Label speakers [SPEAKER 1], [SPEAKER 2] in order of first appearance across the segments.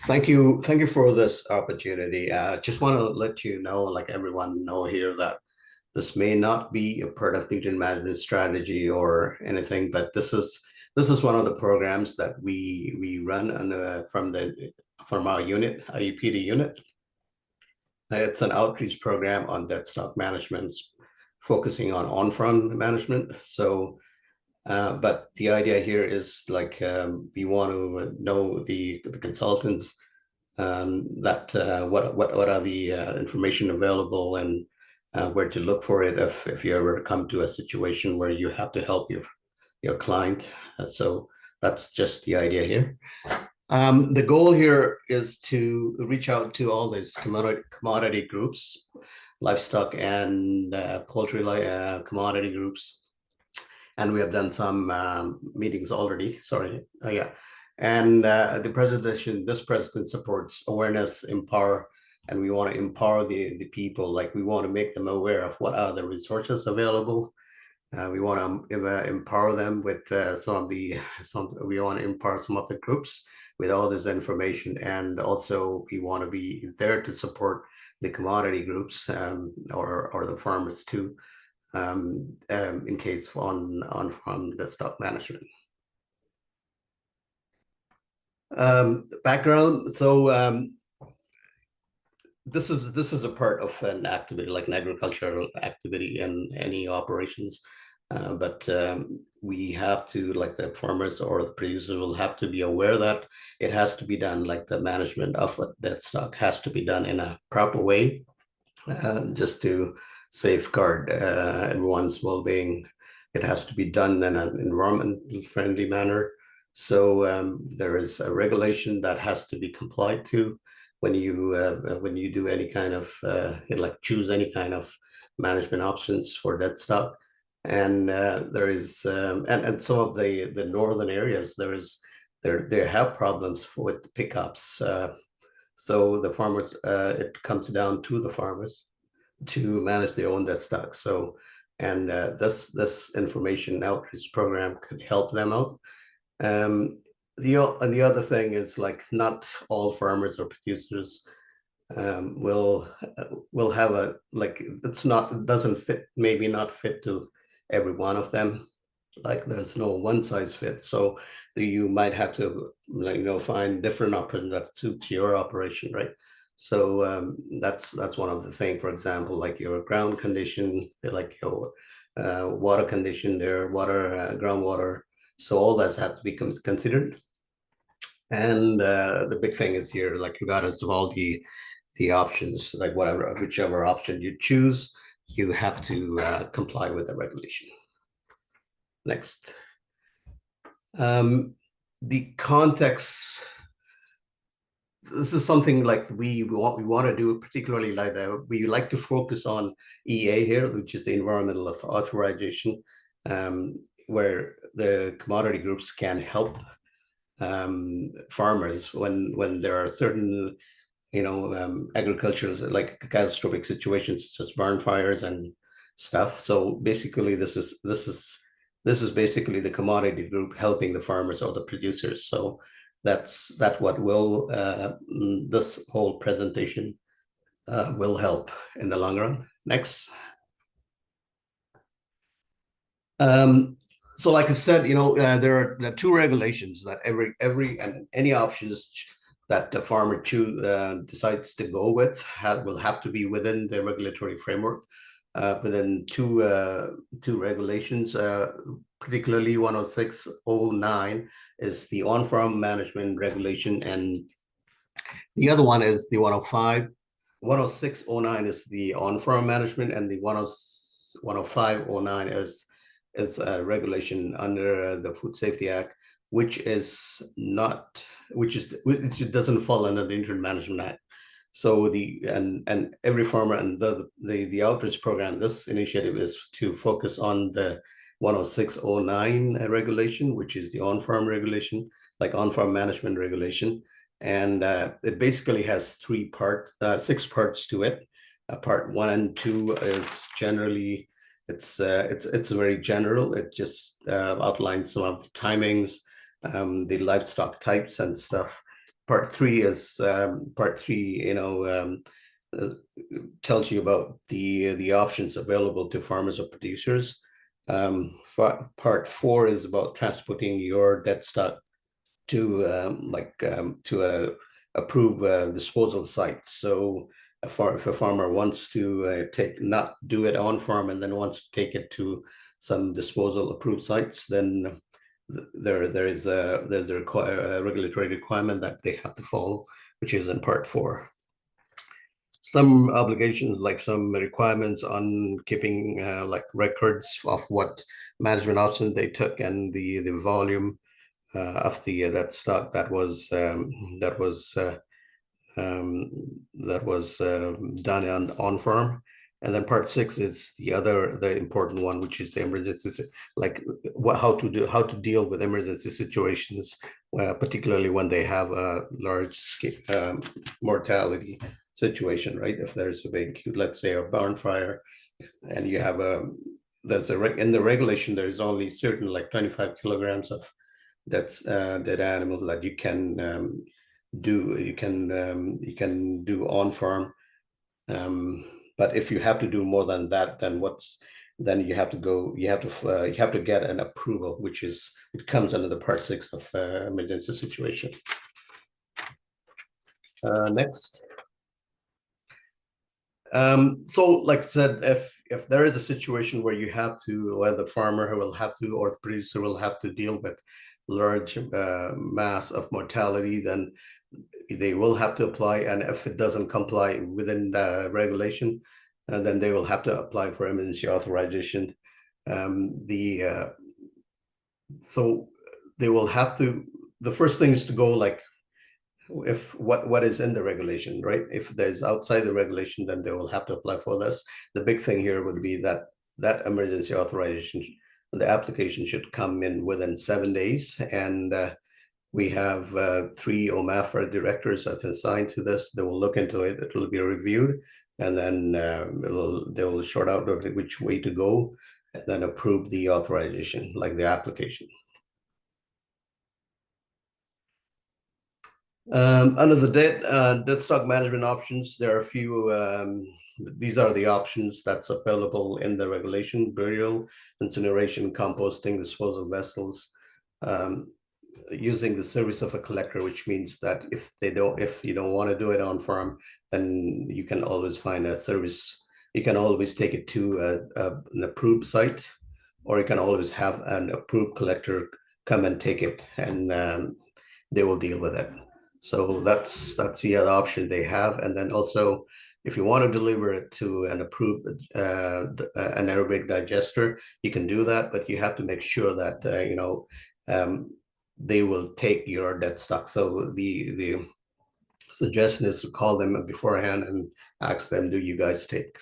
[SPEAKER 1] Thank you for this opportunity. Just want to let you know, like everyone know here, that this may not be a part of nutrient management strategy or anything, but this is one of the programs that we run from our unit, IEPD unit. It's an outreach program on deadstock management, focusing on-farm management. So but the idea here is like we want to know the consultants that what are the information available and where to look for it if you ever come to a situation where you have to help your client. So that's just the idea here. The goal here is to reach out to all these commodity groups, livestock and poultry commodity groups, and we have done some meetings already. Sorry, yeah. And this president supports awareness, empower, and we want to empower the people. Like we want to make them aware of what are the resources available. We want to empower them with we want to empower some of the groups with all this information, and also we want to be there to support the commodity groups or the farmers too, in case on the stock management. Background. So this is a part of an activity, like an agricultural activity in any operations. But we have to, like the farmers or the producers will have to be aware that it has to be done, like the management of that stock has to be done in a proper way, just to safeguard everyone's well-being. It has to be done in an environmental friendly manner. So there is a regulation that has to be complied to when you do any kind of like choose any kind of management options for dead stock. And there is and some of the northern areas there have problems with pickups. So the farmers, it comes down to the farmers to manage their own debt stock. So, and this information outreach program could help them out. And the other thing is, like, not all farmers or producers will have a, like, it doesn't fit, maybe not fit to every one of them. Like there's no one size fits. So you might have to, like, find different options that suits your operation, right? So that's one of the things. For example, like your ground condition, like your water condition, their water, groundwater. So all that's have to be considered. And the big thing is here, like regardless of all the options, like whichever option you choose, you have to comply with the regulation. Next. The context. This is something like we want to do, particularly like that. We like to focus on EA here, which is the environmental authorization, where the commodity groups can help farmers when there are certain agricultural, like catastrophic situations such as barn fires and stuff. So basically this is basically the commodity group helping the farmers or the producers. So that's what will this whole presentation will help in the long run. Next. So like I said, there are two regulations that every and any options that the farmer decides to go with will have to be within the regulatory framework. Within two regulations, particularly 10609 is the on-farm management regulation, and the other one is the 105. 10609 is the on-farm management, and the 10509 is a regulation under the Food Safety Act, which doesn't fall under the Nutrient Management Act. So and every farmer and the outreach program, this initiative is to focus on the 10609 regulation, which is the on-farm regulation, like on-farm management regulation. And it basically has six parts to it. Part 1 and 2 is generally, it's very general. It just outlines some of the timings, the livestock types and stuff. part three is part three, uh, tells you about the options available to farmers or producers. Part four is about transporting your dead stock to to a approved disposal site. So if a farmer wants to not do it on farm and then wants to take it to some disposal approved sites, then there's a regulatory requirement that they have to follow, which is in part four. Some obligations, like some requirements on keeping like records of what management options they took and the volume of the that stock um, that was done on farm. And then part six is the important one, which is the emergency, like how to deal with emergency situations, particularly when they have a large scale mortality situation, right? If there's a big, let's say, a barn fire, and you have in the regulation there's only certain like 25 kilograms of dead animals that you can you can do on farm. But if you have to do more than that, then you have to you have to get an approval, it comes under the part six of emergency situation. Next. So like I said, if there is a situation where where the farmer will have to, or the producer will have to deal with large mass of mortality, then they will have to apply. And if it doesn't comply within the regulation, then they will have to apply for emergency authorization. So they will have to, the first thing is to go like, if what is in the regulation, right? If there's outside the regulation, then they will have to apply for this. The big thing here would be that emergency authorization, the application should come in within 7 days. And we have 3 OMAFRA directors that are assigned to this. They will look into it. It will be reviewed, and then they will sort out which way to go, and then approve the authorization, like the application. Under the dead stock management options, there are a few. These are the options that's available in the regulation: burial, incineration, composting, disposal vessels, using the service of a collector, which means that if you don't want to do it on farm, then you can always find a service. You can always take it to an approved site, or you can always have an approved collector come and take it, and they will deal with it. So that's the other option they have. And then also, if you want to deliver it to an approved anaerobic digester, you can do that, but you have to make sure that they will take your dead stock. So the suggestion is to call them beforehand and ask them, do you guys take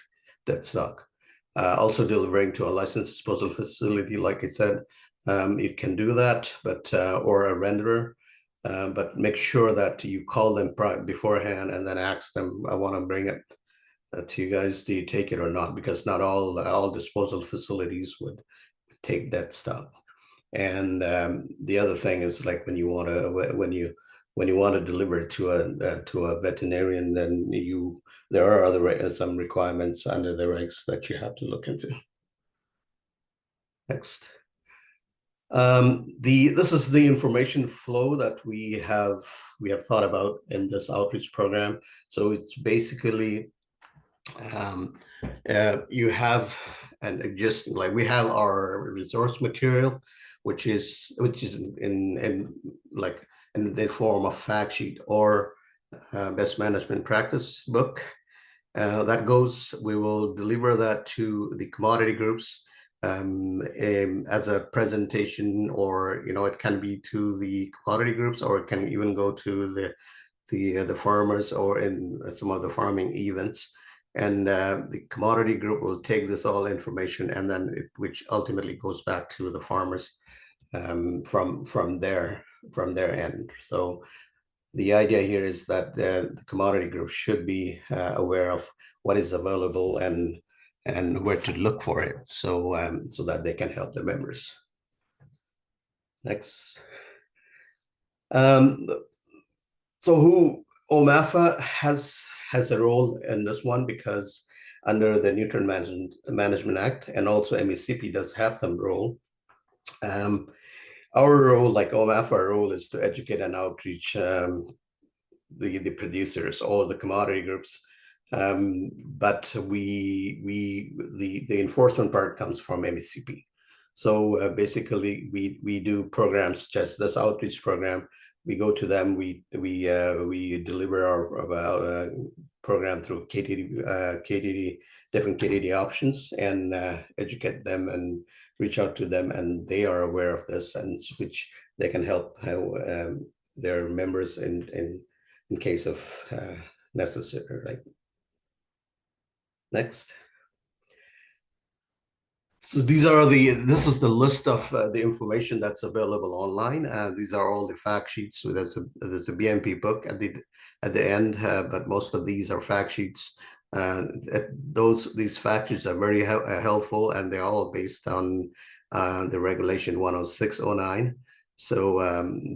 [SPEAKER 1] dead stock? Also delivering to a licensed disposal facility, like I said, you can do that, but or a renderer. But make sure that you call them beforehand and then ask them, I want to bring it to you guys. Do you take it or not? Because not all disposal facilities would take dead stock. And the other thing is, like, when you want to deliver it to a veterinarian, then there are some requirements under the regs that you have to look into. Next. This is the information flow that we have thought about in this outreach program. So it's basically you have like we have our resource material, which is in like in the form of fact sheet or best management practice book. We will deliver that to the commodity groups as a presentation, or it can be to the commodity groups, or it can even go to the farmers, or in some of the farming events. And the commodity group will take this all information, and then which ultimately goes back to the farmers from their end. So the idea here is that the commodity group should be aware of what is available and where to look for it, so that they can help their members. Next. So who OMAFA has a role in this one because under the Nutrient Management Act and also MECP does have some role. Our role, like OMAFA role, is to educate and outreach the producers or the commodity groups. But the enforcement part comes from MECP. So basically, we do programs, just this outreach program. We go to them. We deliver our program through KDD, different KDD options, and educate them and reach out to them, and they are aware of this, and which they can help their members in case of necessary, right? Next. So this is the list of the information that's available online. These are all the fact sheets. So there's a BMP book at the end, but most of these are fact sheets. These fact sheets are very helpful, and they're all based on the regulation 10609. So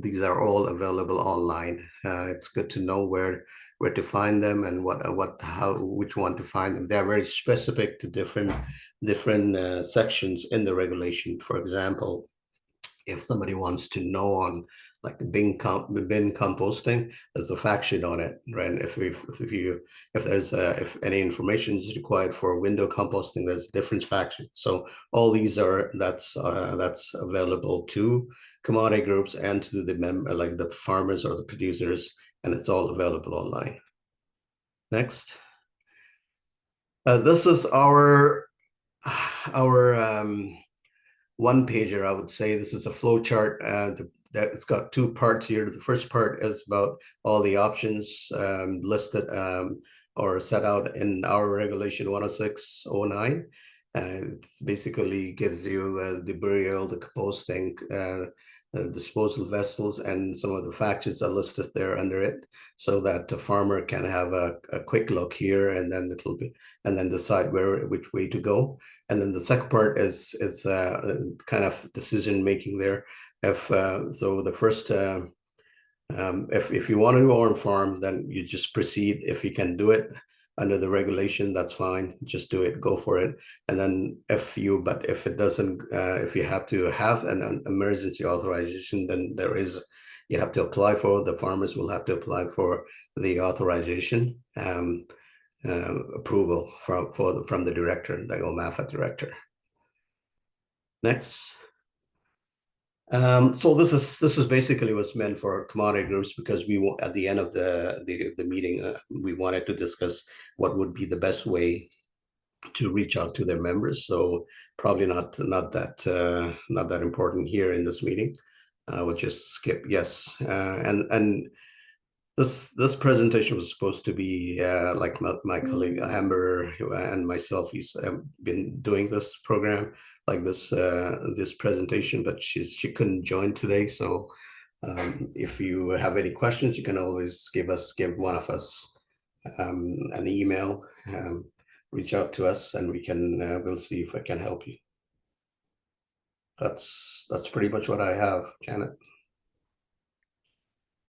[SPEAKER 1] these are all available online. It's good to know where to find them and which one to find them. They're very specific to different sections in the regulation. For example, if somebody wants to know on like bin composting, there's a fact sheet on it, right? If any information is required for window composting, there's a different fact sheet. So all these that's available to commodity groups and to the like the farmers or the producers, and it's all available online. Next. This is our one pager, I would say. This is a flow chart that it's got two parts here. The first part is about all the options listed or set out in our regulation 10609. It basically gives you the burial, the composting, disposal vessels, and some of the factors are listed there under it, so that the farmer can have a quick look here, and then decide which way to go. And then the second part is kind of decision making there. So the first, if you want to do on farm, then you just proceed. If you can do it under the regulation, that's fine. Just do it, go for it. And then if it doesn't, if you have to have an emergency authorization, then you have to apply for. The farmers will have to apply for the authorization. Approval from the director, the OMAFA director. Next. So this is basically what's meant for commodity groups, because at the end of the meeting, we wanted to discuss what would be the best way to reach out to their members. So probably not that important here in this meeting. We'll just skip yes. And this presentation was supposed to be like my colleague Amber and myself. He's been doing this program, like this presentation, but she couldn't join today. So if you have any questions, you can always give one of us an email, reach out to us, and we'll see if I can help you. That's pretty much what I have, Janet.